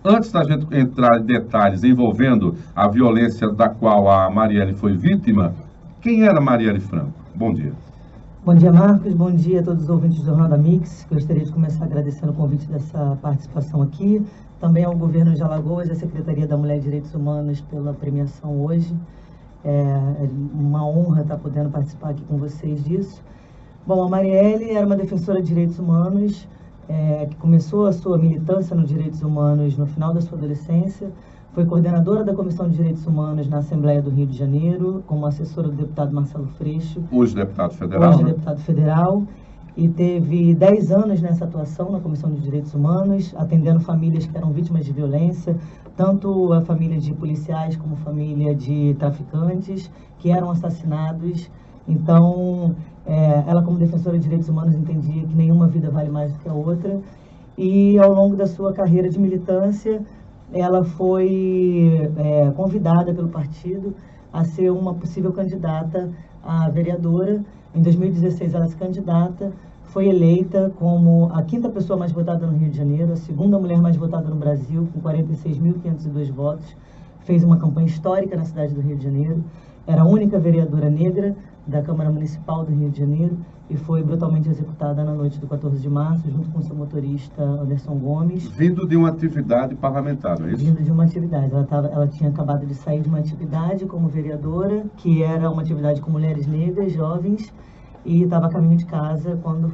Antes da gente entrar em detalhes envolvendo a violência da qual a Marielle foi vítima, quem era Marielle Franco? Bom dia. Bom dia, Marcos. Bom dia a todos os ouvintes do Jornal da Mix. Gostaria de começar agradecendo o convite dessa participação aqui. Também ao governo de Alagoas e à Secretaria da Mulher e Direitos Humanos pela premiação hoje. É uma honra estar podendo participar aqui com vocês disso. Bom, a Marielle era uma defensora de direitos humanos, que começou a sua militância nos direitos humanos no final da sua adolescência. Foi coordenadora da Comissão de Direitos Humanos na Assembleia do Rio de Janeiro, como assessora do deputado Marcelo Freixo. Hoje deputado federal, Hoje deputado federal. E teve 10 anos nessa atuação na Comissão de Direitos Humanos, atendendo famílias que eram vítimas de violência, tanto a família de policiais como família de traficantes que eram assassinados. Então, ela como defensora de direitos humanos entendia que nenhuma vida vale mais do que a outra. E ao longo da sua carreira de militância, ela foi convidada pelo partido a ser uma possível candidata a vereadora. Em 2016 ela se candidata, foi eleita como a 5ª pessoa mais votada no Rio de Janeiro, a 2ª mulher mais votada no Brasil, com 46.502 votos. Fez uma campanha histórica na cidade do Rio de Janeiro. Era a única vereadora negra da Câmara Municipal do Rio de Janeiro e foi brutalmente executada na noite do 14 de março, junto com seu motorista Anderson Gomes. Vindo de uma atividade parlamentar, não é isso? Vindo de uma atividade. Ela tinha acabado de sair de uma atividade como vereadora, que era uma atividade com mulheres negras, jovens, e estava a caminho de casa quando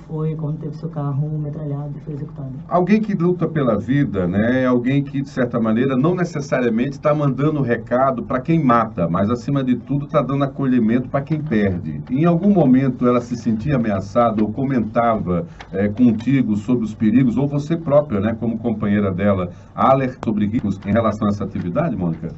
teve seu carro metralhado e foi executado. Alguém que luta pela vida, né? É alguém que, de certa maneira, não necessariamente está mandando recado para quem mata, mas, acima de tudo, está dando acolhimento para quem perde. Em algum momento ela se sentia ameaçada ou comentava contigo sobre os perigos, ou você própria, né, como companheira dela, alertou sobre riscos em relação a essa atividade, Mônica?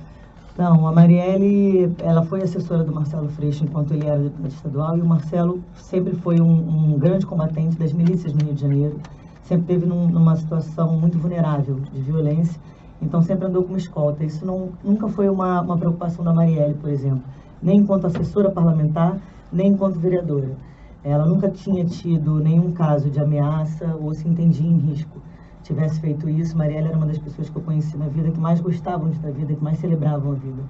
Não, a Marielle, ela foi assessora do Marcelo Freixo enquanto ele era deputado estadual, e o Marcelo sempre foi um grande combatente das milícias no Rio de Janeiro, sempre esteve numa situação muito vulnerável de violência, então sempre andou como escolta. Isso nunca foi uma preocupação da Marielle, por exemplo, nem enquanto assessora parlamentar, nem enquanto vereadora. Ela nunca tinha tido nenhum caso de ameaça ou se entendia em risco. Tivesse feito isso, Marielle era uma das pessoas que eu conheci na vida que mais gostavam de ter vida, que mais celebravam a vida.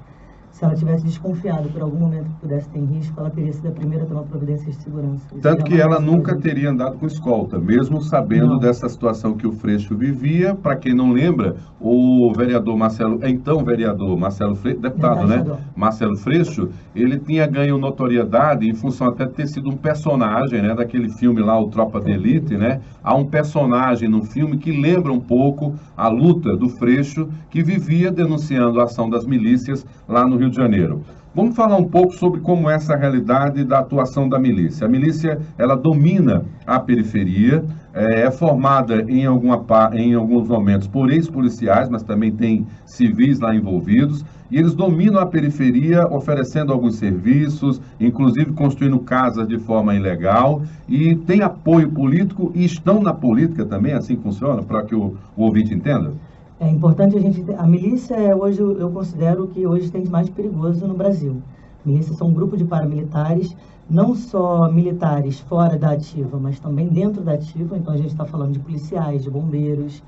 Se ela tivesse desconfiado por algum momento que pudesse ter risco, ela teria sido a primeira a tomar providências de segurança. Tanto que ela nunca teria andado com escolta, mesmo sabendo dessa situação que o Freixo vivia. Para quem não lembra, o vereador Marcelo, então vereador Marcelo Freixo, deputado, né? Marcelo Freixo, ele tinha ganho notoriedade em função até de ter sido um personagem, né, daquele filme lá, o Tropa de Elite, né? Há um personagem no filme que lembra um pouco a luta do Freixo, que vivia denunciando a ação das milícias lá no Rio de Janeiro. Vamos falar um pouco sobre como é essa realidade da atuação da milícia. A milícia, ela domina a periferia, é formada em alguns momentos por ex-policiais, mas também tem civis lá envolvidos, e eles dominam a periferia oferecendo alguns serviços, inclusive construindo casas de forma ilegal, e tem apoio político e estão na política também, assim funciona, para que o ouvinte entenda? É importante a milícia hoje, eu considero que hoje tem de mais perigoso no Brasil. Milícias são um grupo de paramilitares, não só militares fora da ativa, mas também dentro da ativa. Então a gente está falando de policiais, de bombeiros,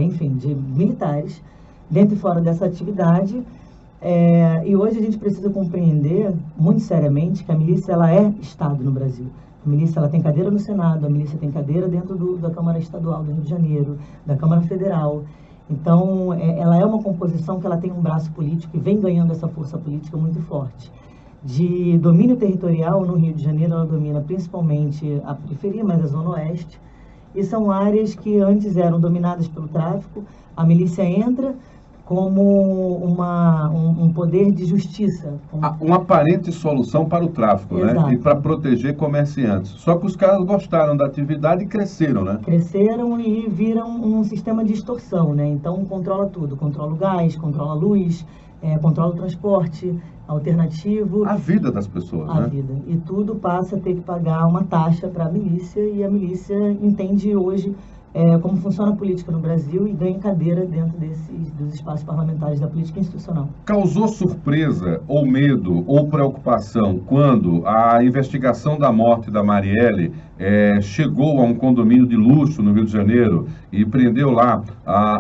enfim, de militares, dentro e fora dessa atividade. E hoje a gente precisa compreender, muito seriamente, que a milícia ela é Estado no Brasil. A milícia ela tem cadeira no Senado, a milícia tem cadeira dentro da Câmara Estadual do Rio de Janeiro, da Câmara Federal. Então, ela é uma composição que ela tem um braço político e vem ganhando essa força política muito forte. De domínio territorial no Rio de Janeiro, ela domina principalmente a periferia, mas a Zona Oeste. E são áreas que antes eram dominadas pelo tráfico. A milícia entra como um poder de justiça. Uma aparente solução para o tráfico, né? E para proteger comerciantes. Só que os caras gostaram da atividade e cresceram, né? Cresceram e viram um sistema de extorsão, né? Então controla tudo, controla o gás, controla a luz, controla o transporte alternativo. A vida das pessoas, né? A vida. E tudo passa a ter que pagar uma taxa para a milícia, e a milícia entende hoje como funciona a política no Brasil e ganha cadeira dentro dos espaços parlamentares da política institucional. Causou surpresa ou medo ou preocupação quando a investigação da morte da Marielle chegou a um condomínio de luxo no Rio de Janeiro e prendeu lá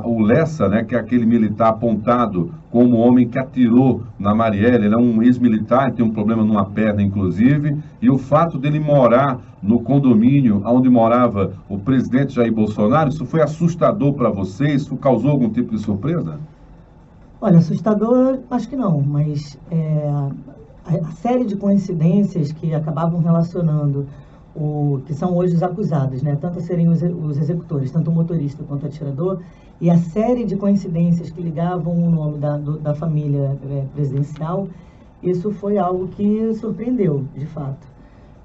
o Lessa, né, que é aquele militar apontado como o homem que atirou na Marielle. Ele é um ex-militar, tem um problema numa perna, inclusive, e o fato dele morar no condomínio onde morava o presidente Jair Bolsonaro, isso foi assustador para vocês? Isso causou algum tipo de surpresa? Olha, assustador, acho que não, mas a série de coincidências que acabavam relacionando que são hoje os acusados, né? Tanto a serem os executores, tanto o motorista quanto o atirador, e a série de coincidências que ligavam o nome da família presidencial, isso foi algo que surpreendeu, de fato.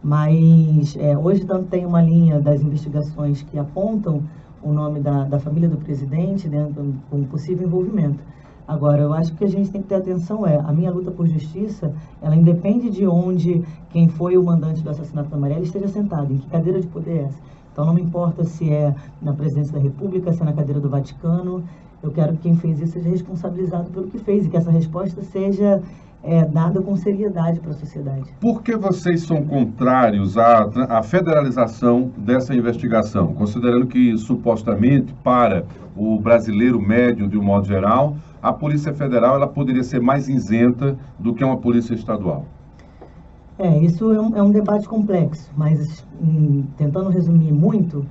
Mas hoje tanto tem uma linha das investigações que apontam o nome da família do presidente dentro com um possível envolvimento. Agora, eu acho que a gente tem que ter atenção a minha luta por justiça, ela independe de onde quem foi o mandante do assassinato da Marielle esteja sentado, em que cadeira de poder é essa. Então, não me importa se é na presidência da República, se é na cadeira do Vaticano, eu quero que quem fez isso seja responsabilizado pelo que fez e que essa resposta seja dada com seriedade para a sociedade. Por que vocês são contrários à federalização dessa investigação, considerando que, supostamente, para o brasileiro médio, de um modo geral, a Polícia Federal ela poderia ser mais isenta do que uma polícia estadual? Isso é um debate complexo, mas tentando resumir muito,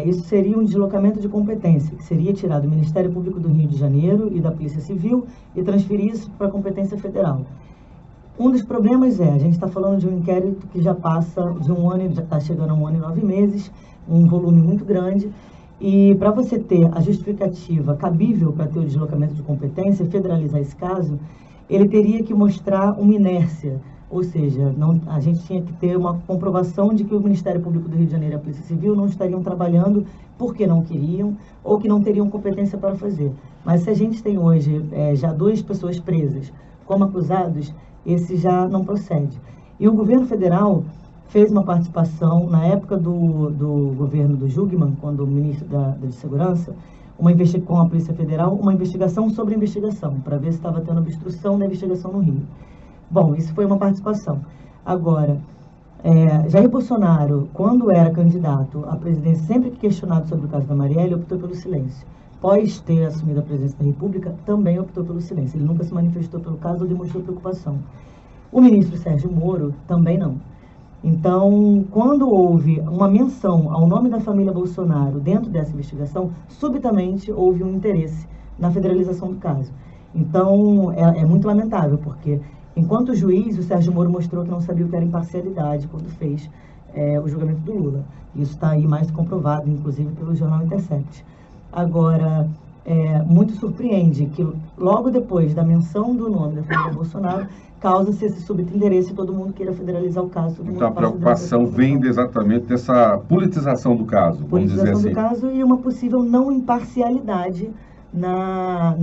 isso seria um deslocamento de competência, que seria tirar do Ministério Público do Rio de Janeiro e da Polícia Civil e transferir isso para a competência federal. Um dos problemas a gente está falando de um inquérito que já passa de um ano, já está chegando a 1 ano e 9 meses, um volume muito grande, e para você ter a justificativa cabível para ter o deslocamento de competência, federalizar esse caso, ele teria que mostrar uma inércia, ou seja, a gente tinha que ter uma comprovação de que o Ministério Público do Rio de Janeiro e a Polícia Civil não estariam trabalhando porque não queriam ou que não teriam competência para fazer. Mas se a gente tem hoje já 2 pessoas presas como acusados, esse já não procede. E o governo federal fez uma participação, na época do governo do Jugman, quando o ministro da Segurança, com a Polícia Federal, uma investigação sobre a investigação, para ver se estava tendo obstrução da investigação no Rio. Bom, isso foi uma participação. Agora, Jair Bolsonaro, quando era candidato à presidência, sempre que questionado sobre o caso da Marielle, optou pelo silêncio. Após ter assumido a presidência da República, também optou pelo silêncio. Ele nunca se manifestou pelo caso ou demonstrou preocupação. O ministro Sérgio Moro também não. Então, quando houve uma menção ao nome da família Bolsonaro dentro dessa investigação, subitamente houve um interesse na federalização do caso. Então, é muito lamentável, porque enquanto juiz, o Sérgio Moro mostrou que não sabia o que era imparcialidade quando fez o julgamento do Lula. Isso está aí mais comprovado, inclusive, pelo jornal Intercept. Agora, muito surpreende que logo depois da menção do nome da família Bolsonaro, causa-se esse súbito interesse e todo mundo queira federalizar o caso. Então, a preocupação vem exatamente dessa politização do caso, vamos dizer assim. Politização do caso e uma possível não imparcialidade na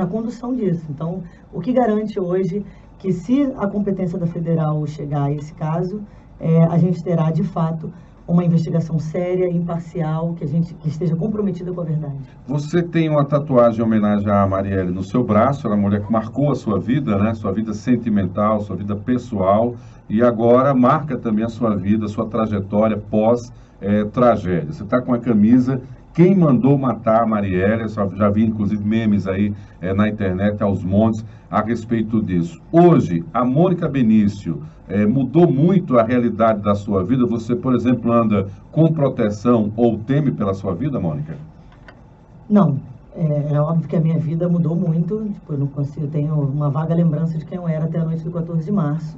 condução disso. Então, o que garante hoje que se a competência da federal chegar a esse caso, a gente terá, de fato, uma investigação séria, imparcial, que esteja comprometida com a verdade. Você tem uma tatuagem em homenagem à Marielle no seu braço, ela é uma mulher que marcou a sua vida, né? Sua vida sentimental, sua vida pessoal, e agora marca também a sua vida, a sua trajetória pós-tragédia. Você está com a camisa Quem Mandou Matar a Marielle? Eu já vi, inclusive, memes aí na internet, aos montes, a respeito disso. Hoje, a Mônica Benício mudou muito a realidade da sua vida? Você, por exemplo, anda com proteção ou teme pela sua vida, Mônica? Não. É óbvio que a minha vida mudou muito. Eu não consigo, tenho uma vaga lembrança de quem eu era até a noite do 14 de março.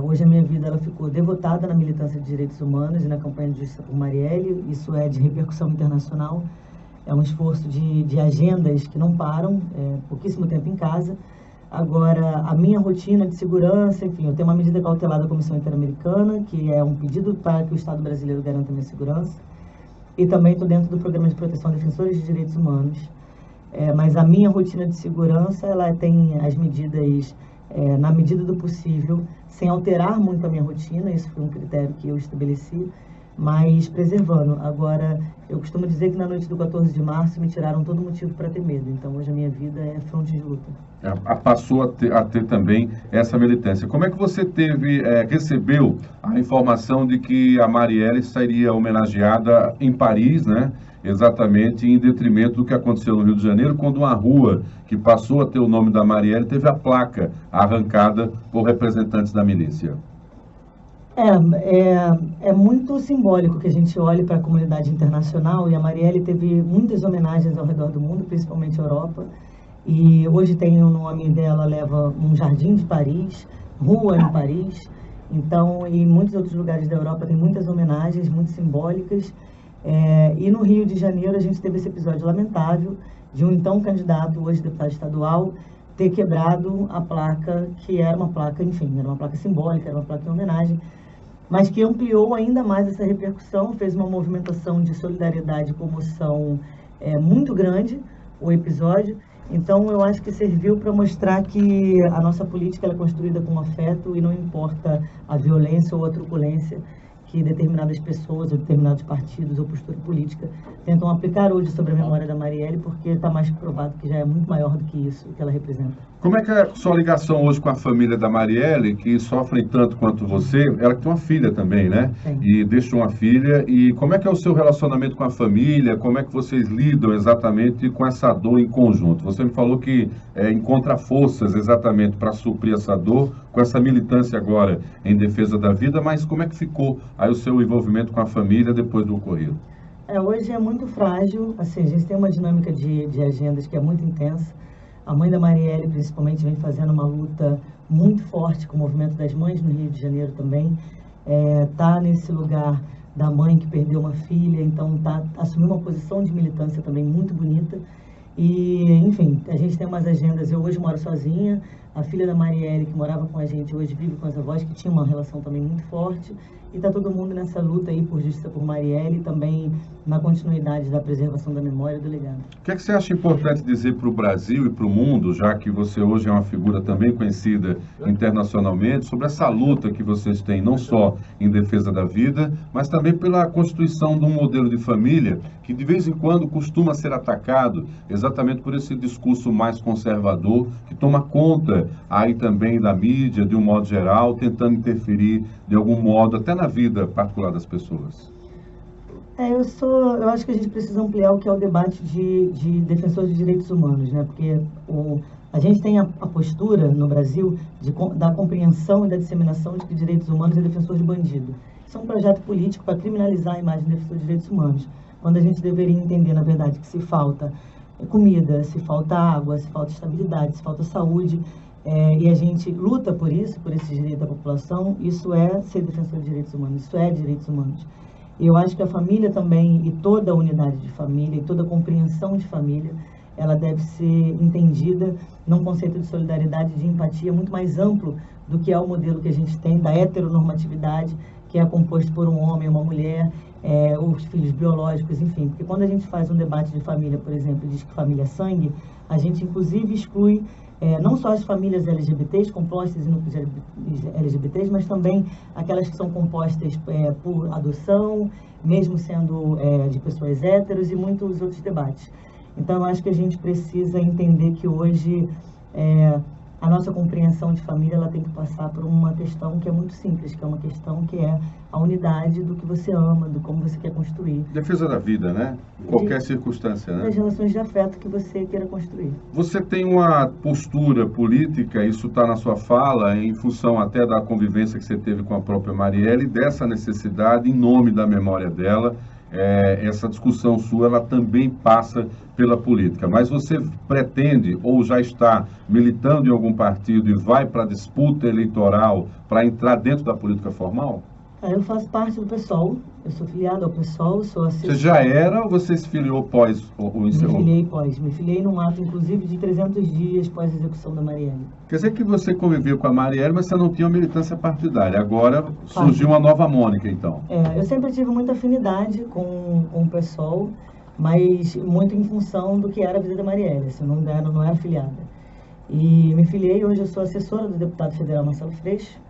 Hoje a minha vida ela ficou devotada na militância de direitos humanos e na campanha de justiça por Marielle. Isso é de repercussão internacional. É um esforço de agendas que não param, pouquíssimo tempo em casa. Agora, a minha rotina de segurança, enfim, eu tenho uma medida cautelar da Comissão Interamericana, que é um pedido para que o Estado brasileiro garanta a minha segurança. E também estou dentro do Programa de Proteção a Defensores de Direitos Humanos. Mas a minha rotina de segurança, ela tem as medidas, na medida do possível, sem alterar muito a minha rotina. Isso foi um critério que eu estabeleci. mas preservando. Agora, eu costumo dizer que na noite do 14 de março me tiraram todo motivo para ter medo. Então, hoje a minha vida é fronte de luta. Passou a ter também essa militância. Como é que você recebeu a informação de que a Marielle seria homenageada em Paris, né? Exatamente em detrimento do que aconteceu no Rio de Janeiro, quando uma rua que passou a ter o nome da Marielle teve a placa arrancada por representantes da milícia? É muito simbólico que a gente olhe para a comunidade internacional, e a Marielle teve muitas homenagens ao redor do mundo, principalmente Europa, e hoje tem o nome dela, leva um jardim de Paris, rua em Paris, então, e em muitos outros lugares da Europa tem muitas homenagens muito simbólicas, e no Rio de Janeiro a gente teve esse episódio lamentável de um então candidato, hoje deputado estadual, ter quebrado a placa, que era uma placa, enfim, era uma placa simbólica, era uma placa em homenagem, mas que ampliou ainda mais essa repercussão, fez uma movimentação de solidariedade e comoção muito grande, o episódio. Então, eu acho que serviu para mostrar que a nossa política é construída com afeto e não importa a violência ou a truculência que determinadas pessoas, ou determinados partidos, ou postura política tentam aplicar hoje sobre a memória da Marielle, porque está mais que provado que já é muito maior do que isso, o que ela representa. Como é que é a sua ligação hoje com a família da Marielle, que sofrem tanto quanto você? Ela que tem uma filha também, né? Sim. E deixou uma filha. E como é que é o seu relacionamento com a família? Como é que vocês lidam exatamente com essa dor em conjunto? Você me falou que encontra forças exatamente para suprir essa dor, com essa militância agora em defesa da vida, mas como é que ficou aí o seu envolvimento com a família depois do ocorrido? Hoje é muito frágil, assim, a gente tem uma dinâmica de agendas que é muito intensa. A mãe da Marielle, principalmente, vem fazendo uma luta muito forte com o movimento das mães no Rio de Janeiro também. Tá nesse lugar da mãe que perdeu uma filha, então assumiu uma posição de militância também muito bonita. E, enfim, a gente tem umas agendas. Eu hoje moro sozinha, a filha da Marielle, que morava com a gente, hoje vive com as avós, que tinha uma relação também muito forte. E está todo mundo nessa luta aí por justiça por Marielle e também na continuidade da preservação da memória e do legado. O que é que você acha importante dizer para o Brasil e para o mundo, já que você hoje é uma figura também conhecida internacionalmente, sobre essa luta que vocês têm, não só em defesa da vida, mas também pela constituição de um modelo de família que de vez em quando costuma ser atacado exatamente por esse discurso mais conservador, que toma conta aí também da mídia, de um modo geral, tentando interferir de algum modo até na vida particular das pessoas? Eu acho que a gente precisa ampliar o que é o debate de defensores de direitos humanos, né? Porque a gente tem a postura no Brasil da compreensão e da disseminação de que direitos humanos é defensor de bandido. Isso é um projeto político para criminalizar a imagem de defensor de direitos humanos, quando a gente deveria entender, na verdade, que se falta comida, se falta água, se falta estabilidade, se falta saúde, e a gente luta por isso, por esse direito da população, isso é ser defensor de direitos humanos, isso é direitos humanos. E eu acho que a família também, e toda a unidade de família, e toda a compreensão de família, ela deve ser entendida num conceito de solidariedade, de empatia muito mais amplo do que é o modelo que a gente tem da heteronormatividade, que é composto por um homem e uma mulher, os filhos biológicos, enfim. Porque quando a gente faz um debate de família, por exemplo, e diz que família é sangue, a gente inclusive exclui não só as famílias LGBTs, compostas em núcleos LGBTs, mas também aquelas que são compostas por adoção, mesmo sendo de pessoas héteros, e muitos outros debates. Então, eu acho que a gente precisa entender que hoje a nossa compreensão de família ela tem que passar por uma questão que é muito simples, que é uma questão que é a unidade do que você ama, do como você quer construir. Defesa da vida, né? Em qualquer circunstância, né? Das relações de afeto que você queira construir. Você tem uma postura política, isso está na sua fala, em função até da convivência que você teve com a própria Marielle, dessa necessidade, em nome da memória dela, essa discussão sua, ela também passa pela política. Mas você pretende ou já está militando em algum partido e vai para a disputa eleitoral para entrar dentro da política formal? Eu faço parte do PSOL, eu sou filiada ao PSOL, sou assessora. Você já era ou você se filiou pós o encerro? Me filiei num ato, inclusive, de 300 dias pós a execução da Marielle. Quer dizer que você conviveu com a Marielle, mas você não tinha uma militância partidária. Agora surgiu uma nova Mônica, então. Eu sempre tive muita afinidade com o PSOL, mas muito em função do que era a vida da Marielle, assim, não era filiada. E me filiei, hoje eu sou assessora do deputado federal Marcelo Freixo,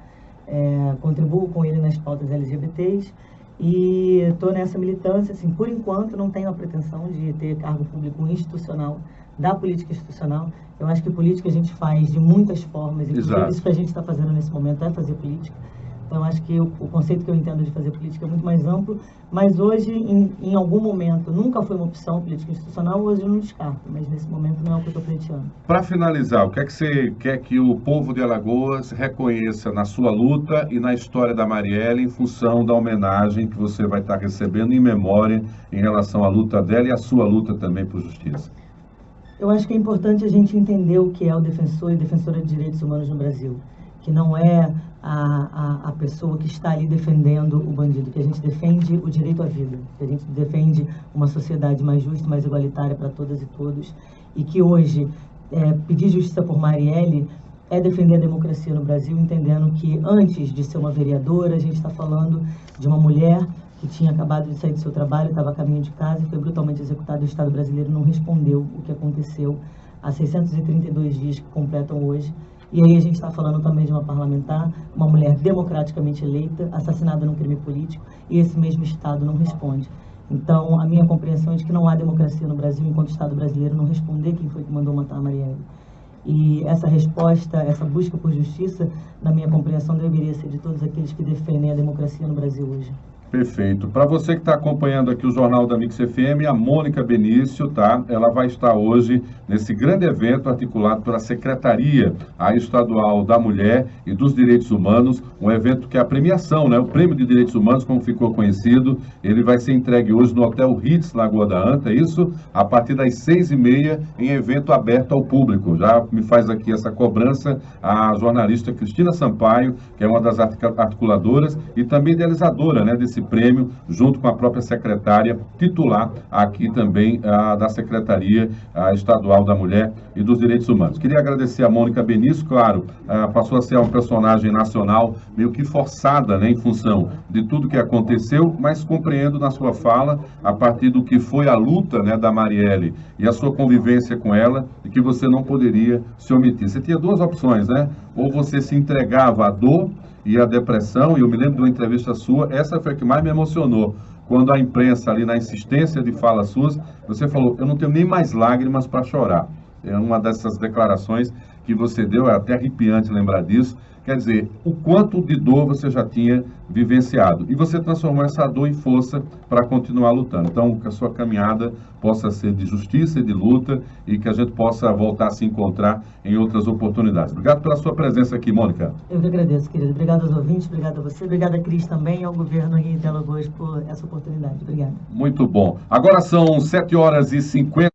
contribuo com ele nas pautas LGBTs E estou nessa militância, assim, por enquanto não tenho a pretensão de ter cargo público institucional, da política institucional. Eu acho que política a gente faz de muitas formas, inclusive Exato. isso que a gente está fazendo nesse momento é fazer política. Então, eu acho que o conceito que eu entendo de fazer política é muito mais amplo, mas hoje, em algum momento, nunca foi uma opção política institucional, hoje eu não descarto, mas nesse momento não é o que eu estou pleiteando. Para finalizar, o que é que você quer que o povo de Alagoas reconheça na sua luta e na história da Marielle, em função da homenagem que você vai estar recebendo em memória em relação à luta dela e à sua luta também por justiça? Eu acho que é importante a gente entender o que é o defensor e defensora de direitos humanos no Brasil, que não é a pessoa que está ali defendendo o bandido, que a gente defende o direito à vida, que a gente defende uma sociedade mais justa, mais igualitária para todas e todos, e que hoje pedir justiça por Marielle é defender a democracia no Brasil, entendendo que antes de ser uma vereadora, a gente está falando de uma mulher que tinha acabado de sair do seu trabalho, estava a caminho de casa e foi brutalmente executada. O Estado brasileiro não respondeu o que aconteceu há 632 dias que completam hoje. E aí a gente está falando também de uma parlamentar, uma mulher democraticamente eleita, assassinada num crime político, e esse mesmo Estado não responde. Então, a minha compreensão é de que não há democracia no Brasil enquanto o Estado brasileiro não responder quem foi que mandou matar a Marielle. E essa resposta, essa busca por justiça, na minha compreensão, deveria ser de todos aqueles que defendem a democracia no Brasil hoje. Perfeito. Para você que está acompanhando aqui o Jornal da Mix FM, a Mônica Benício, tá? Ela vai estar hoje nesse grande evento articulado pela Secretaria Estadual da Mulher e dos Direitos Humanos, um evento que é a premiação, né? O Prêmio de Direitos Humanos, como ficou conhecido, ele vai ser entregue hoje no Hotel Ritz, Lagoa da Anta, é isso? A partir das 6h30, em evento aberto ao público. Já me faz aqui essa cobrança a jornalista Cristina Sampaio, que é uma das articuladoras e também idealizadora, né, desse prêmio, junto com a própria secretária titular aqui também da Secretaria Estadual da Mulher e dos Direitos Humanos. Queria agradecer a Mônica Benício, claro, passou a ser uma personagem nacional meio que forçada, né, em função de tudo que aconteceu, mas compreendo na sua fala, a partir do que foi a luta, né, da Marielle e a sua convivência com ela, e que você não poderia se omitir. Você tinha duas opções, né? Ou você se entregava à dor e a depressão, e eu me lembro de uma entrevista sua, essa foi a que mais me emocionou, quando a imprensa ali na insistência de falas suas, você falou, eu não tenho nem mais lágrimas para chorar. É uma dessas declarações que você deu, é até arrepiante lembrar disso, quer dizer, o quanto de dor você já tinha vivenciado, e você transformou essa dor em força para continuar lutando. Então, que a sua caminhada possa ser de justiça e de luta, e que a gente possa voltar a se encontrar em outras oportunidades. Obrigado pela sua presença aqui, Mônica. Eu que agradeço, querido. Obrigado aos ouvintes, obrigado a você, obrigado a Cris também e ao governo aqui de Alagoas por essa oportunidade. Obrigada. Muito bom. Agora são 7h50.